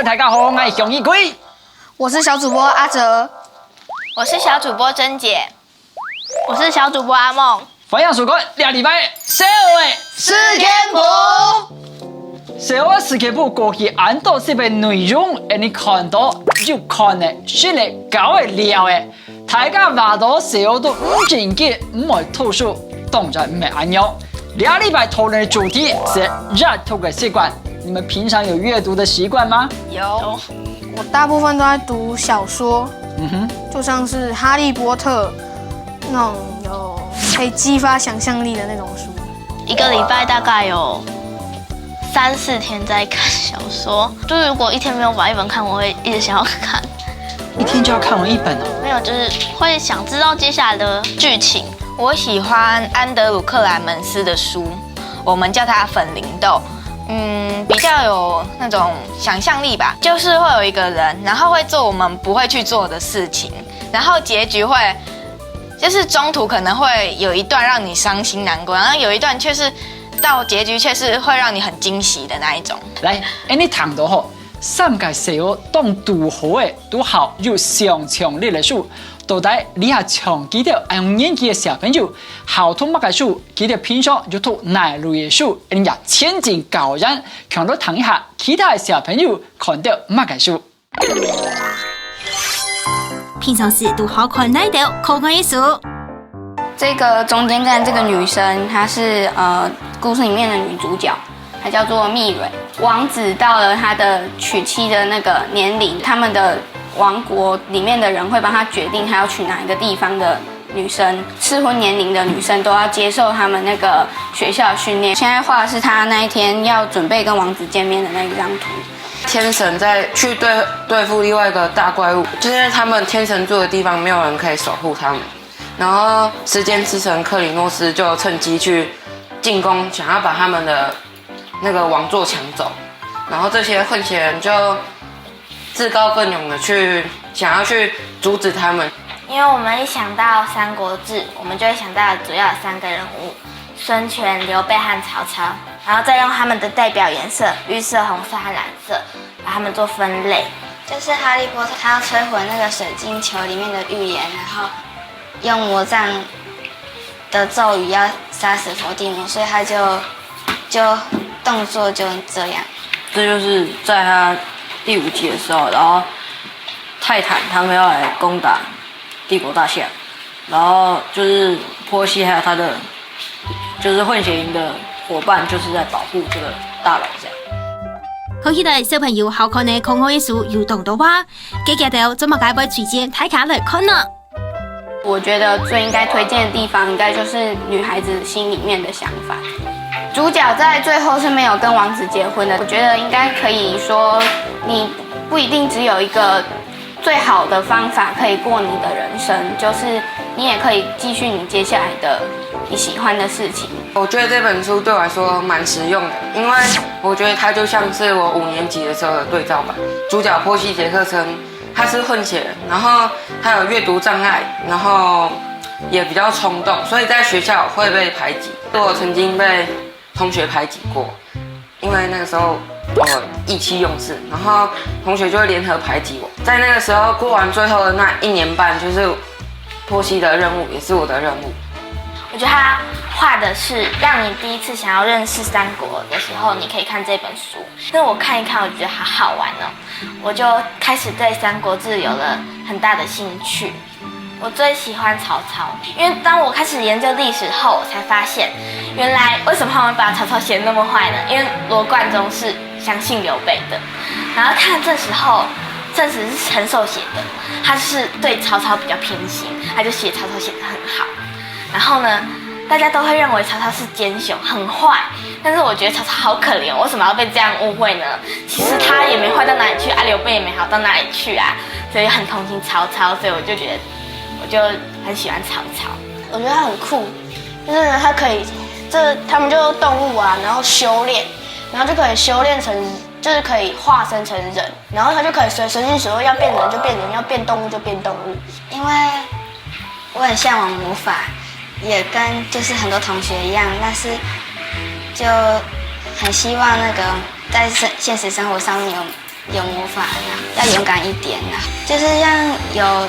大家好，我是熊一贵，我是小主播阿哲，我是小主播珍姐，我是小主播阿梦。欢迎收看2礼拜小的时间部。小的时间部过去按到这边内容，你看到就看的、学的、搞的、聊的，大家话到小都唔正经，唔会吐述，当然唔系安样。2礼拜讨论的主题是阅读的习惯，你们平常有阅读的习惯吗？有，我大部分都在读小说，就像是《哈利波特》那种有可以激发想象力的那种书。一个礼拜大概有3、4天在看小说，就是如果一天没有把一本看，我会一直想要看。一天就要看完一本哦？没有，就是会想知道接下来的剧情。我喜欢安德鲁·克莱门斯的书，我们叫它粉玲豆。比较有那种想象力吧，就是会有一个人，然后会做我们不会去做的事情，然后结局会，就是中途可能会有一段让你伤心难过，然后有一段却是到结局却是会让你很惊喜的那一种。来，你谈到吼，三个小学当读好的、读好又上强烈的书。到底你下长期的用年纪的小朋友，好读乜嘅书？佢哋平常就讀哪類嘅書？人家前景高人，強到談一下其他的小朋友看到乜嘅書？平常时都好看哪条看看的书？这个中间站这个女生，她是故事里面的女主角，她叫做蜜蕊。王子到了他的娶妻的那个年龄，他们的王国里面的人会帮他决定他要娶哪一个地方的女生，适婚年龄的女生都要接受他们那个学校的训练。现在画的是他那一天要准备跟王子见面的那一张图。天神在去对付另外一个大怪物，就是他们天神住的地方没有人可以守护他们，然后时间之神克里诺斯就趁机去进攻，想要把他们的那个王座抢走，然后这些混血人就自告奋勇的想要去阻止他们。因为我们一想到《三国志》，我们就会想到主要的3个人物：孙权、刘备和曹操，然后再用他们的代表颜色绿色、红色和蓝色把他们做分类。就是哈利波特他要摧毁那个水晶球里面的预言，然后用魔杖的咒语要杀死伏地魔，所以他就动作就这样。这就是在他第5集的时候，然后泰坦他们要来攻打帝国大厦，然后就是波西还有他的就是混血营的伙伴，就是在保护这个大佬这样。好期待小朋友好看的看看的书有动到吧？记得怎么解俾推荐大家来看呢？我觉得最应该推荐的地方，应该就是女孩子心里面的想法。主角在最后是没有跟王子结婚的，我觉得应该可以说，你不一定只有一个最好的方法可以过你的人生，就是你也可以继续你接下来的你喜欢的事情。我觉得这本书对我来说蛮实用的，因为我觉得它就像是我5年级的时候的对照版。主角波西·杰克森，他是混血人，然后他有阅读障碍，然后也比较冲动，所以在学校会被排挤。我曾经被同学排挤过，因为那个时候我意气用事，然后同学就会联合排挤我。在那个时候过完最后的那1年半，就是波西的任务，也是我的任务。我觉得他画的是让你第一次想要认识三国的时候，你可以看这本书。但我看一看，我觉得好好玩哦，我就开始对《三国志》有了很大的兴趣。我最喜欢曹操，因为当我开始研究历史后，我才发现，原来为什么他们把曹操写得那么坏呢？因为罗贯中是相信刘备的，然后看这时候，正史是陈寿写的，他就是对曹操比较偏心，他就写曹操写得很好。然后呢，大家都会认为曹操是奸雄，很坏，但是我觉得曹操好可怜，为什么要被这样误会呢？其实他也没坏到哪里去啊，刘备也没好到哪里去啊，所以很同情曹操，所以我就觉得。我就很喜欢曹操，我觉得他很酷，就是呢，他可以，他们就动物啊，然后修炼，然后就可以修炼成，就是可以化身成人，然后他就可以随心所欲，要变人就变人，要变动物就变动物。因为我很向往魔法，也跟就是很多同学一样，但是就很希望那个在现实生活上面有有魔法要勇敢一点啊。就是像有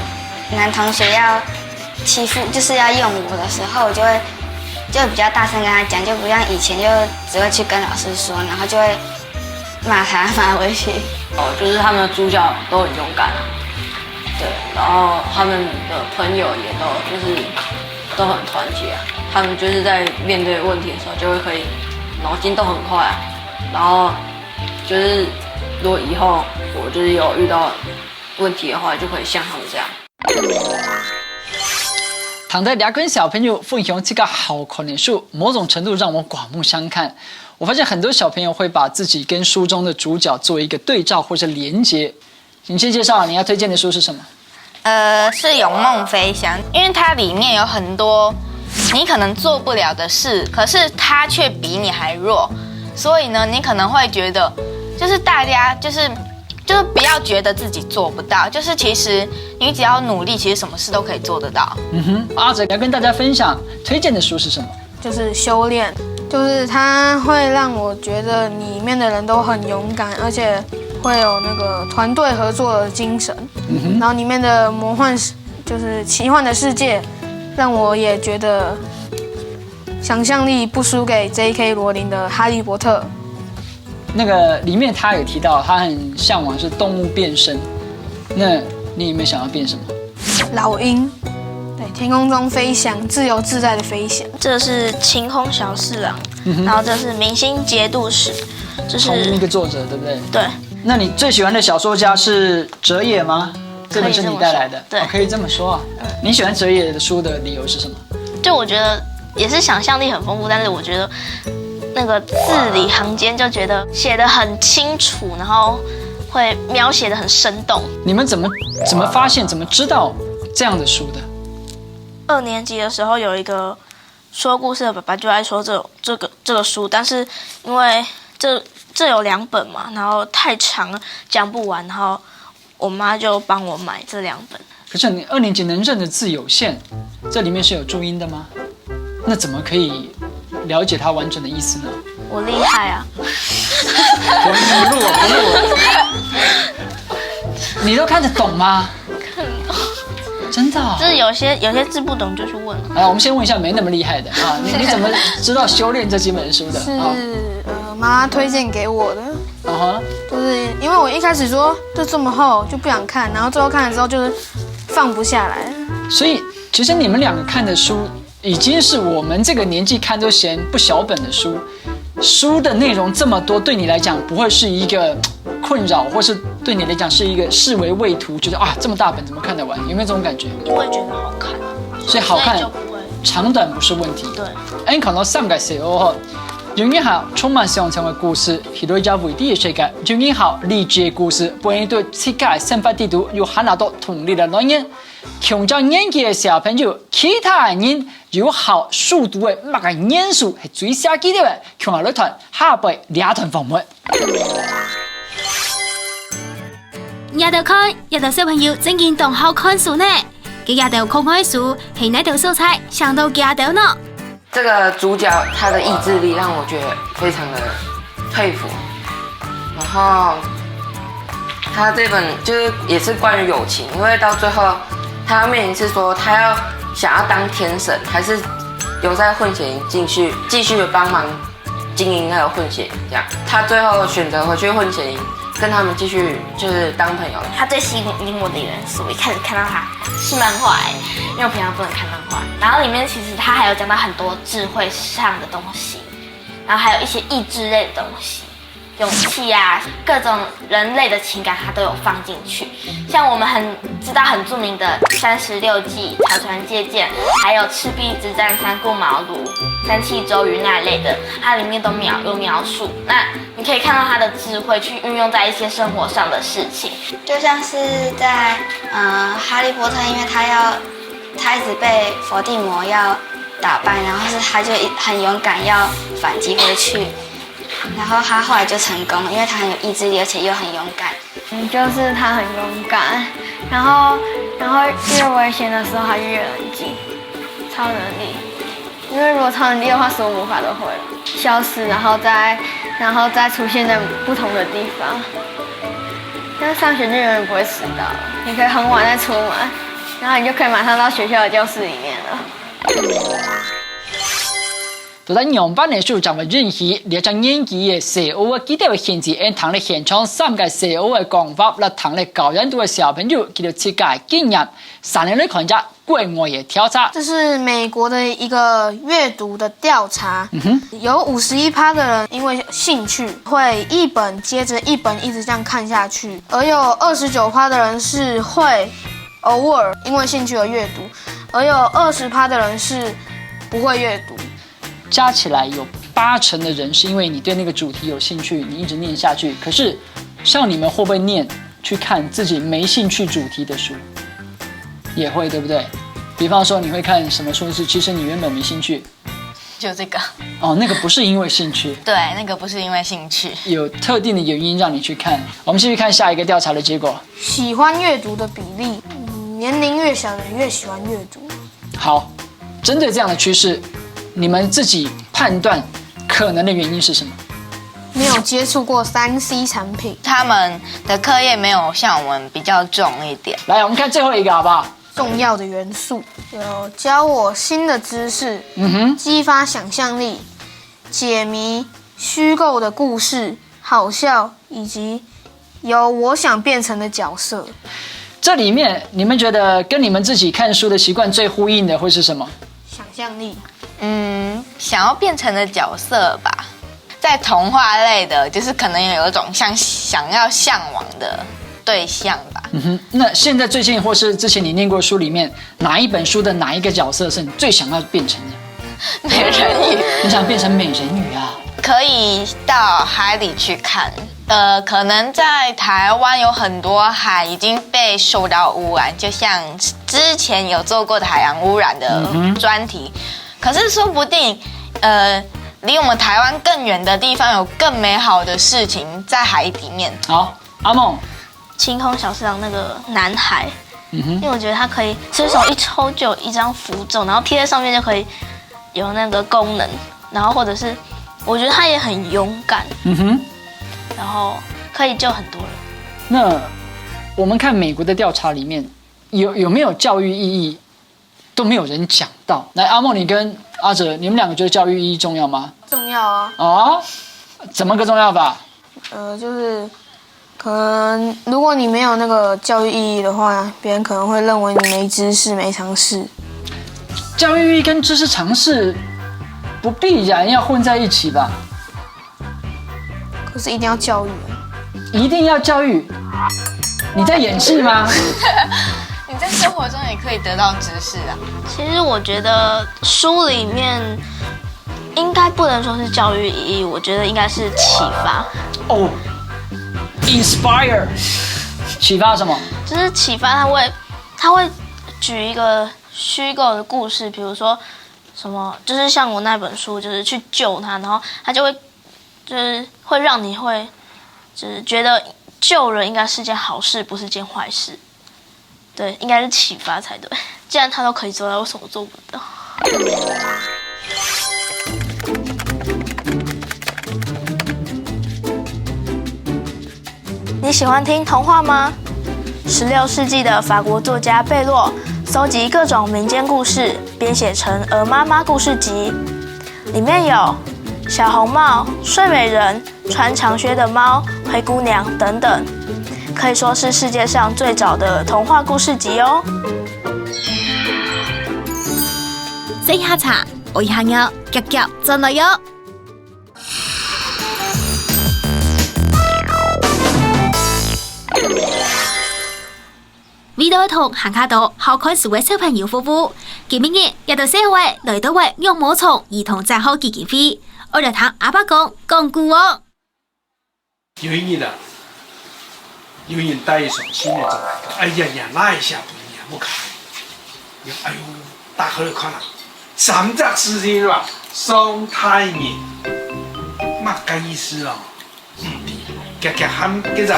男同学要欺负，就是要用我的时候，我就比较大声跟他讲，就不像以前就只会去跟老师说，然后就会骂回去。就是他们的主角都很勇敢啊，对，然后他们的朋友也都很团结啊。他们就是在面对问题的时候，就会可以脑筋都很快啊。然后就是如果以后我就是有遇到问题的话，就可以像他们这样。躺在俩跟小朋友分享这个好看的书，某种程度让我刮目相看。我发现很多小朋友会把自己跟书中的主角做一个对照或者连结。你先介绍你要推荐的书是什么？是《永梦飞翔》，因为它里面有很多你可能做不了的事，可是它却比你还弱，所以呢，你可能会觉得，就是大家就是不要觉得自己做不到，就是其实你只要努力，其实什么事都可以做得到。阿哲要跟大家分享推荐的书是什么？就是修炼，就是它会让我觉得里面的人都很勇敢，而且会有那个团队合作的精神。然后里面的魔幻就是奇幻的世界，让我也觉得想象力不输给 J.K. 罗琳的《哈利波特》。那个里面他有提到，他很向往是动物变身。那你有没有想要变什么？老鹰，对，天空中飞翔，自由自在的飞翔。这是晴空小四郎，然后这是明星节度使，这是同一个作者，对不对？对。那你最喜欢的小说家是哲也吗？这本是你带来的，对，可以这么说啊。你喜欢哲也的书的理由是什么？就我觉得也是想象力很丰富，但是我觉得那个字里行间就觉得写得很清楚，然后会描写得很生动。你们怎么发现、怎么知道这样的书的？2年级的时候有一个说故事的爸爸就爱说这个书，但是因为这有2本嘛，然后太长了讲不完，然后我妈就帮我买这2本。可是你2年级能认的字有限，这里面是有注音的吗？那怎么可以了解它完整的意思呢？我厉害啊！不录，你都看得懂吗？看得懂。真的、哦？就是有些字不懂就去问。我们先问一下没那么厉害的啊，你怎么知道修炼这几本书的？是妈妈推荐给我的。就是因为我一开始说就这么厚就不想看，然后最后看了之后就是放不下来。所以其实你们2个看的书已经是我们这个年纪看都嫌不小本的书，书的内容这么多，对你来讲不会是一个困扰，或是对你来讲是一个视为畏途，觉得啊这么大本怎么看得完？有没有这种感觉？我也觉得好看啊，所以好看，就不会长短不是问题。对。看到3個時候，永遠好充滿想象的故事，許多家為啲嘅世界，永遠好勵志嘅故事，本對世界生活地圖有很多同類的內容。強調年紀嘅小朋友，其他人有好速度嘅乜嘅元素係最寫記得嘅，強下女團下輩2團訪問。也到看，也到小朋友真見當好看書呢。佢也到看開書，係哪道素材想到也到呢？这个主角他的意志力让我觉得非常的佩服，然后他这本就是也是关于友情，因为到最后他面临是说他要想要当天神，还是留在混血营继续的帮忙经营那个混血营这样，他最后选择回去混血营，跟他们继续就是当朋友。他最吸引我的元素，一开始看到他是漫画，因为我平常不能看漫画。然后里面其实他还有讲到很多智慧上的东西，然后还有一些意志类的东西，勇气啊，各种人类的情感他都有放进去。像我们知道很著名的36计、草船借箭，还有赤壁之战、三顾茅庐、三气周瑜那类的，它里面都有描述。那你可以看到他的智慧去运用在一些生活上的事情，就像是在哈利波特，因为他一直被伏地魔要打败，然后他就很勇敢要反击回去，然后他后来就成功了，因为他很有意志力，而且又很勇敢。就是他很勇敢，然后越危险的时候他就越冷静。超能力，因为如果超能力的话，所有魔法都会了，消失，然后再出现在不同的地方。但上学就永远不会迟到，你可以很晚再出门，然后你就可以马上到学校的教室里面了。就在上班的时候，就会允许列张演技的小学记得限制按堂的现场3个小学的講法，來堂的高難度的小朋友，佢哋設計經驗，3年來看一國外的調查。这是美国的一个阅读的调查，有51%的人因为兴趣会一本接着一本一直这样看下去，而有29%的人是会偶尔因为兴趣而阅读，而有20%的人是不会阅读。加起来有80%的人是因为你对那个主题有兴趣，你一直念下去。可是像你们会不会念去看自己没兴趣主题的书？也会，对不对？比方说你会看什么书是其实你原本没兴趣？就这个。哦，那个不是因为兴趣。对，那个不是因为兴趣，有特定的原因让你去看。我们继续看下一个调查的结果。喜欢阅读的比例，年龄越小的人越喜欢阅读。好，针对这样的趋势，你们自己判断可能的原因是什么？没有接触过3C 产品，他们的课业没有像我们比较重一点。来，我们看最后一个好不好？重要的元素有教我新的知识，激发想象力，解谜、虚构的故事、好笑，以及有我想变成的角色。这里面你们觉得跟你们自己看书的习惯最呼应的会是什么？想象力。想要变成的角色吧，在童话类的，就是可能有一种想要向往的对象吧。那现在最近或是之前你念过书里面，哪一本书的哪一个角色是你最想要变成的？美人鱼。你想变成美人鱼啊？可以到海里去看。可能在台湾有很多海已经被受到污染，就像之前有做过的海洋污染的专题。可是说不定，离我们台湾更远的地方有更美好的事情在海里面。好，阿梦，晴空小四郎那个男孩，因为我觉得他可以随手一抽就有一张符咒，然后贴在上面就可以有那个功能，然后或者是我觉得他也很勇敢，然后可以救很多人。那我们看美国的调查里面有没有教育意义？都没有人讲到。来，阿梦，你跟阿哲，你们两个觉得教育意义重要吗？重要啊。哦，怎么个重要法？就是可能如果你没有那个教育意义的话，别人可能会认为你没知识、没常识。教育意义跟知识常识不必然要混在一起吧？可是一定要教育。一定要教育？你在演戏吗？你在生活中也可以得到知识啊。其实我觉得书里面应该不能说是教育意义，我觉得应该是启发。哦 ，inspire， 启发什么？就是启发他会举一个虚构的故事，比如说什么，就是像我那本书，就是去救他，然后他就会就是会让你会就是觉得救人应该是件好事，不是件坏事。对，应该是启发才对。既然他都可以做到，为什么做不到？你喜欢听童话吗？16世纪的法国作家贝洛搜集各种民间故事，编写成《鹅妈妈故事集》，里面有小红帽、睡美人、穿长靴的猫、灰姑娘等等。可以说是世界上最早的童话故事集哦。这下茶，我一下要夹夹真的哟。為到同行卡到好看書嘅小朋友夫婦，今日也到社會來到為養毛蟲兒童賬號基金會，我嚟聽阿爸講故哦。有一日啊。有人帶上新的走來，哎呀呀，那一下不一樣，我看，哎呦，打開嚟看啦，3隻事情啦，雙太年，乜嘅意思啊？夾夾喊幾隻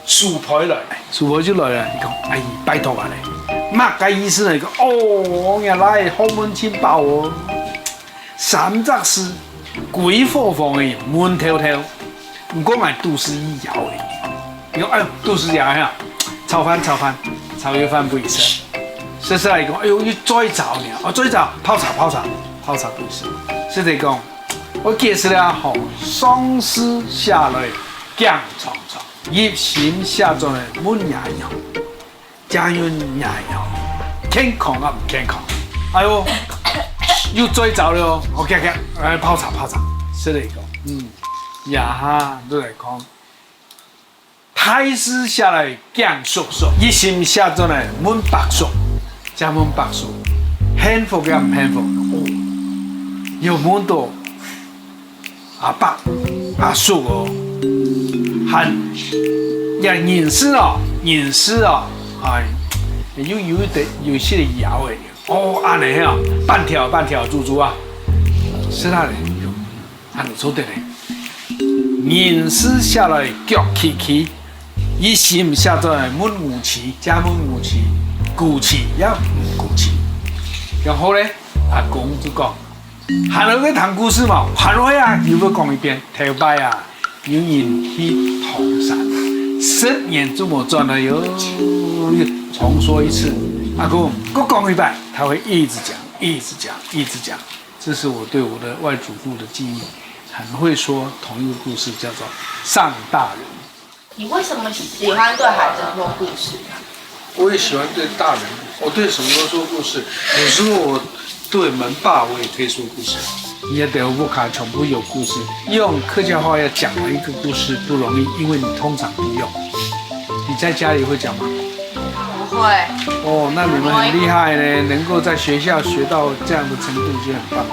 鼠婆來，鼠婆就來啦，你講，哎，拜託下你，乜嘅意思啊？你講，哦，原來好門清爆哦，3隻事，鬼火放嘅，悶透透，唔講係都市醫藥嘅。你讲哎呦，杜师娘呀，炒油饭不宜食。说实来讲，哎呦，你做一早呢，做一早泡茶不宜食。是得讲，我解释了吼，丧尸下来姜葱葱，热心下作的满牙药，家运牙药，健康啊唔健康？哎呦，又做一早了，我来泡茶，是得讲，呀哈都来讲。太师下来姜叔叔，热心下作的满白叔。加满白素，幸福嘅唔幸福，有滿多阿伯阿叔哦，很人吟詩哦，係有些的搖嘅，哦，安尼啊，半條豬豬啊，是他的，安尼做得嘞，吟詩下來腳起，一心下作滿武器，加滿武器。古气也唔古气，然后呢，阿公就讲，喊了个谈故事嘛，喊落呀，又要讲一遍，头摆啊，有人去唐山，10年这么转了又重说一次，阿公各讲一遍，他会一直讲，这是我对我的外祖父的记忆，很会说同一个故事，叫做上大人。你为什么喜欢对孩子说故事？我也喜欢对大人，我对什么都说故事。有时候我对门霸我也可以说故事。也得不卡全部有故事，用客家话要讲一个故事不容易，因为你通常不用。你在家里会讲吗？不会。哦，那你们很厉害呢，能够在学校学到这样的程度就很棒了。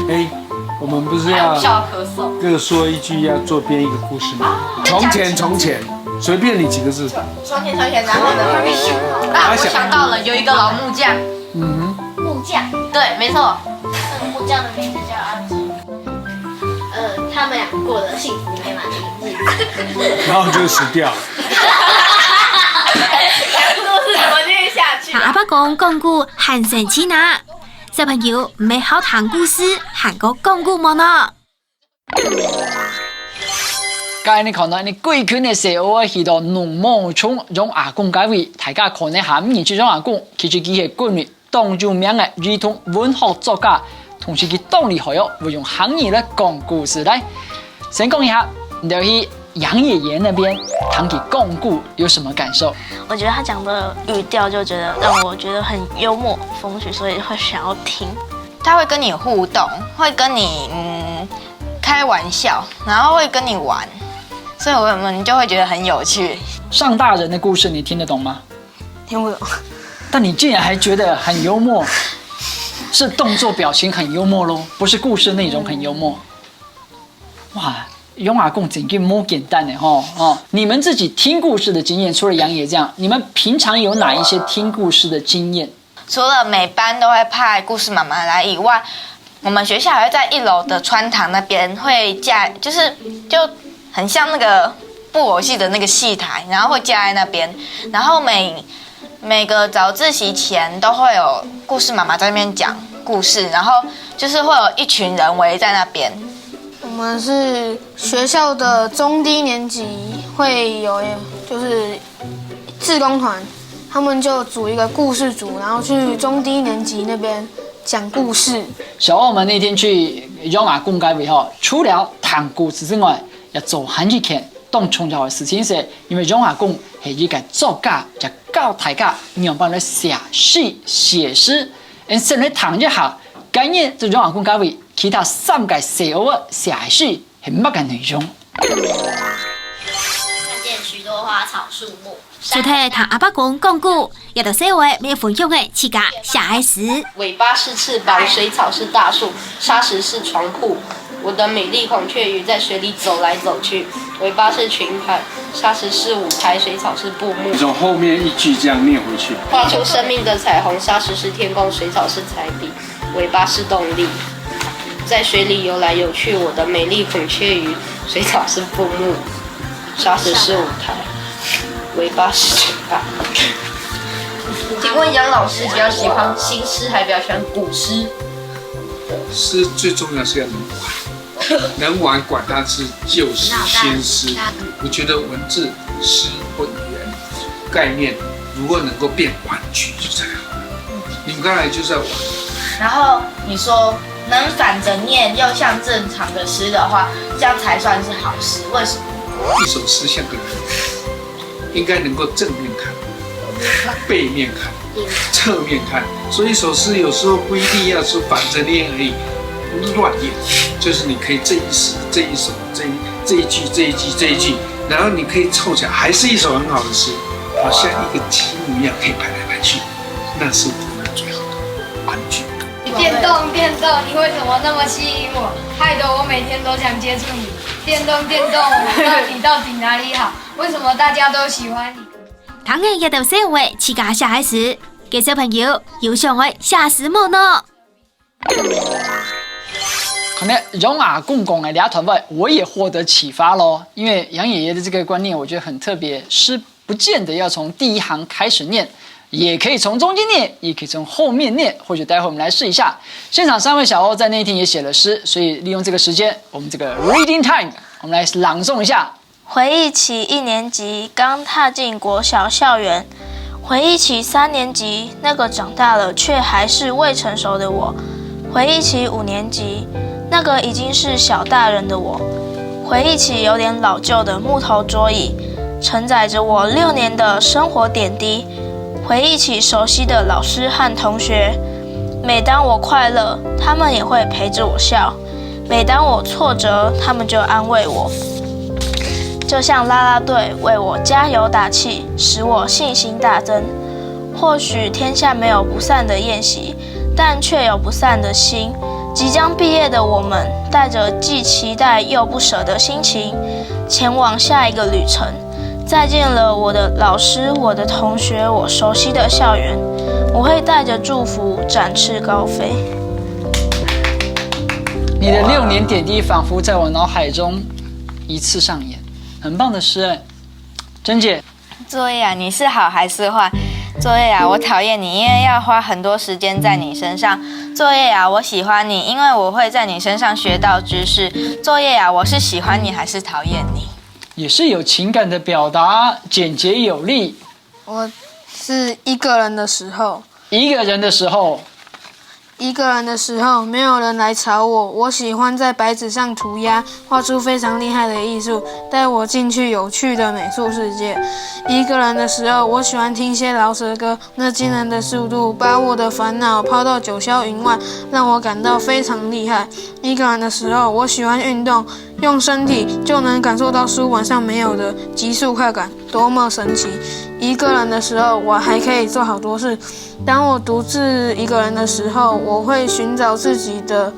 哎，我们不是要各说一句，要做编一个故事吗？从前。随便你几个字。从前，然后呢？我想到了，有一个老木匠。木匠。对，没错。那个木匠的名字叫阿吉。他们俩过得幸福美满的日子。然后就死掉了。故事怎么继续下去？阿爸讲故很神奇呢。小朋友唔係好談故事，韓國講故麼呢？今日你看到你貴圈嘅時候，去到農務村用阿公解圍，大家可能下面去用阿公，其實佢係關於當做名嘅兒童文學作家，同時佢當年學有會用漢語嚟講故事嚟。先講一下，你要去楊爺爺那邊談起講故有什麼感受？我覺得他講的語調就覺得讓我覺得很幽默風趣，所以會想要聽。他會跟你互動，會跟你開玩笑，然後會跟你玩。所以我們就會覺得很有趣。上大人的故事你聽得懂嗎？聽不懂。但你竟然還覺得很幽默，是動作表情很幽默咯，不是故事內容很幽默。哇，用阿公真嘅冇簡單嘅吼哦！你們自己聽故事的經驗，除了楊爺這樣，你們平常有哪一些聽故事的經驗？除了每班都會派故事媽媽來以外，我們學校還會在1樓的穿堂那邊會架，就很像那個布偶戲的那個戲台，然後會架在那邊，然後每個早自習前都會有故事媽媽在那邊講故事，然後就是會有一群人圍在那邊。我們是學校的中低年級會有就是志工團，他們就組一個故事組，然後去中低年級那邊講故事。小澳們那天去用阿公解圍後，除了談故事之外，要做很幾件當重要的事情是，因為用阿公係一個作家，就教大家用幫你寫詩、寫詩，甚至談一下，今日就用阿公解圍其他3個小學寫詩係乜嘅內容？看見許多花草樹木。昨天談阿爸講故，也到社會沒分享嘅七個小孩時。尾巴是翅膀，水草是大樹，沙石是床鋪。我的美麗孔雀魚在水裡走來走去，尾巴是裙盤，沙石是舞台，水草是布幕。從後面一句這樣念回去。畫出生命的彩虹，沙石是天空，水草是彩筆，尾巴是動力，在水裡游來游去。我的美麗孔雀魚，水草是布幕，沙石是舞台，尾巴是裙擺。請問楊老師比較喜歡新詩，還比較喜歡古詩？詩最重要是要能玩，能玩管它是舊詩、新詩。我覺得文字、詩或概念如果能够变玩具就太好了。你们刚才就是在玩。然后你说能反着念又像正常的诗的话，这样才算是好诗。为什么？一首诗像个人，应该能够正面看、背面看、侧面看，所以一首诗有时候不一定要是反着念而已，乱念，就是你可以这一诗、这一首、这一句、这一句、这一句，然后你可以凑起来，还是一首很好的诗，好像一个积木一样可以排来排去，那是我们最好的玩具。电动，你为什么那么吸引我？害得我每天都想接触你。电动，我到底哪里好？为什么大家都喜欢你？唐人一到社會似假小孩時，嘅小朋友要上去嚇死我呢。可能蓉阿公公的俩团队，我也获得启发咯。因为杨爷爷的这个观念，我觉得很特别，诗不见得要从第一行开始念，也可以从中间念，也可以从后面念。或许待会我们来试一下。现场3位小欧在那一天也写了诗，所以利用这个时间，我们这个 reading time， 我们来朗诵一下。回忆起1年级刚踏进国小校园，回忆起3年级那个长大了却还是未成熟的我，回忆起5年级那个已经是小大人的我，回忆起有点老旧的木头桌椅，承载着我6年的生活点滴，回忆起熟悉的老师和同学。每当我快乐，他们也会陪着我笑；每当我挫折，他们就安慰我。就像啦啦队为我加油打气，使我信心大增。或许天下没有不散的宴席，但却有不散的心。即将毕业的我们，带着既期待又不舍的心情，前往下一个旅程。再见了我的老师，我的同学，我熟悉的校园。我会带着祝福展翅高飞。你的6年点滴仿佛在我脑海中一次上演，很棒的诗哎，珍姐。作业啊，你是好还是坏？作业啊，我讨厌你，因为要花很多时间在你身上。作业啊，我喜欢你，因为我会在你身上学到知识。作业啊，我是喜欢你还是讨厌你？也是有情感的表达，简洁有力。我是一个人的时候，一个人的时候，没有人来吵我。我喜欢在白纸上涂鸦，画出非常厉害的艺术，带我进去有趣的美术世界。一个人的时候，我喜欢听些饶舌歌，那惊人的速度把我的烦恼抛到九霄云外，让我感到非常厉害。一个人的时候，我喜欢运动，用身体就能感受到书本上没有的极速快感，多么神奇！一个人的时候，我还可以做好多事。当我独自一个人的时候，我会寻找自己的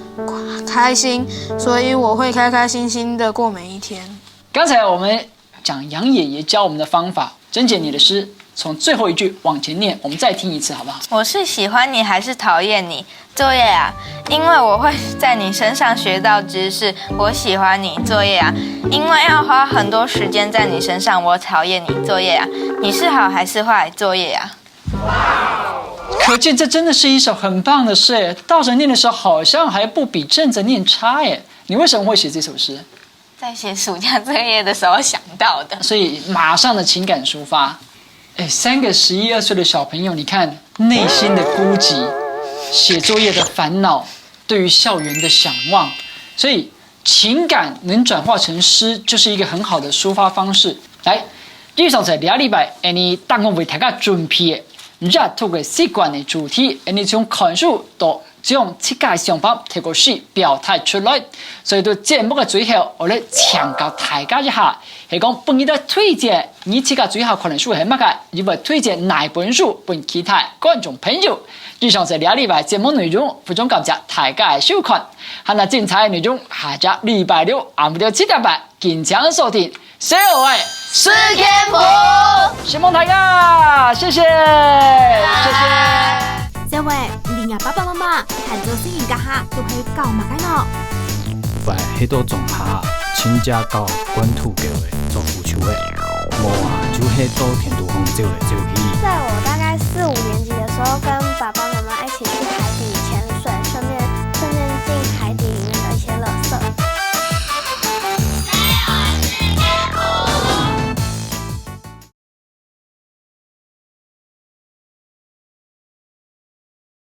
开心，所以我会开开心心的过每一天。刚才我们讲杨爷爷教我们的方法，珍姐你的诗从最后一句往前念，我们再听一次好不好？我是喜欢你还是讨厌你？作业啊，因为我会在你身上学到知识。我喜欢你。作业啊，因为要花很多时间在你身上。我讨厌你。作业啊，你是好还是坏？作业啊。可见这真的是一首很棒的诗耶，倒着念的时候好像还不比正着念差耶。你为什么会写这首诗？在写暑假作业的时候想到的，所以马上的情感抒发。3个11、12岁的小朋友，你看内心的孤寂，写作业的烦恼，对于校园的想望，所以情感能转化成诗，就是一个很好的抒发方式。来，日常在2礼拜，你当我为大家准备的透过习惯的主题，你从看书到将设计想法透过诗表态出来。所以到节目的最后，我来强调大家一下，是讲本日的推荐，你设计最后看的书是乜嘅？你会推荐哪本书俾其他观众朋友？以上是2礼拜节目内容，非常感谢大家的收看。好，那精彩的内容，下集礼拜6下午7点半，敬请收听。小伟诗天谱，希望大家，谢谢，谢谢。小伟，你爸爸妈妈看做新人家下都可以教嘛个喏。喂，迄朵种下，亲家教管土叫的做扶手的，无啊，就迄朵田土风走来走去。在我大概4、5年级的时候，跟爸爸妈妈一起去海